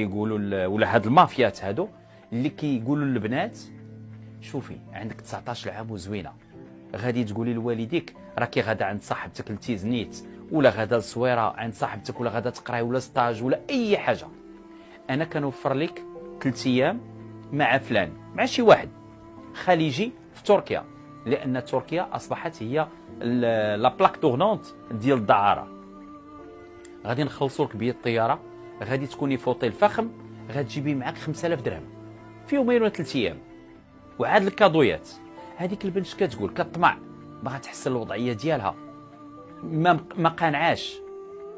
يقولوا ولا هاد المافيات هادو اللي كيقولوا للبنات شوفي عندك 19 عام وزوينه، غادي تقولي لوالديك راكي غادا عند صاحبتك لتيزنيت، ولا غادا للصويره عند صاحبتك، ولا غادا تقراي ولا ستاج ولا اي حاجه. انا كنوفر لك 3 ايام مع فلان، مع شي واحد خليجي في تركيا، لان تركيا اصبحت هي لا بلاك تورنونت ديال الدعاره. غادي نخلصوا لك بيه الطياره، غادي تكوني في اوتيل فخم، غتجيبي معاك 5000 درهم في يومين ولا 3 ايام، وعاد الكادويات. هذيك البنت اش كتقول؟ كطمع، باغا تحسن الوضعيه ديالها، ما قانعاش،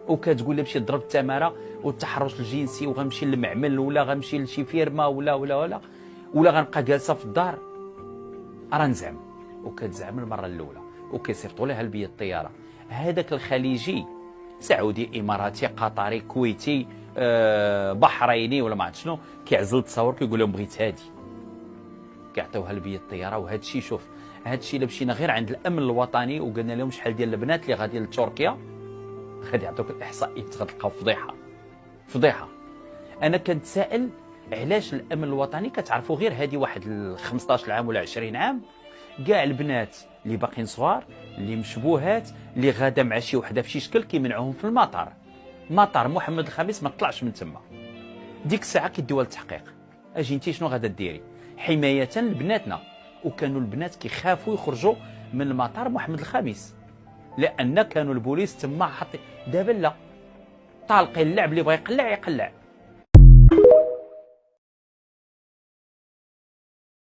وكتقول لها نمشي نضرب التماره والتحرش الجنسي، وغنمشي للمعمل، ولا غنمشي لشي فيرما، ولا غنبقى جالسه في الدار. راه نزعم، وكتزعم المره الاولى، وكيصيفطوا لها البيه الطياره. هذاك الخليجي سعودي، اماراتي، قطري، كويتي، بحريني، ولا ما عرفت شنو، كيعزل التصاور كيقول لهم بغيت هادي، كيعطيوها البيه الطياره. وهذا الشيء شوف، هذا الشيء الا مشينا غير عند الامن الوطني وقلنا لهم شحال ديال البنات اللي غادي لتركيا، غادي يعطوك الاحصائيات، غتلقاو فضيحه فضيحه. انا كنتسائل علاش الامن الوطني كتعرفوا غير هذه واحد 15 عام ولا 20 عام، كاع البنات اللي باقيين صغار، اللي مشبوهات، اللي غاده مع شي وحده في شي شكل، كيمنعوهم في المطار. مطار محمد الخامس ما طلعش من تما، ديك الساعه كيديوها للتحقيق. اجي انت شنو غادا ديري؟ حمايه لبناتنا. وكانوا البنات كيخافوا يخرجوا من المطار محمد الخامس، لان كانوا البوليس تما حاطين. دابا لا، طالقين اللعب، اللي بغى يقلع يقلع.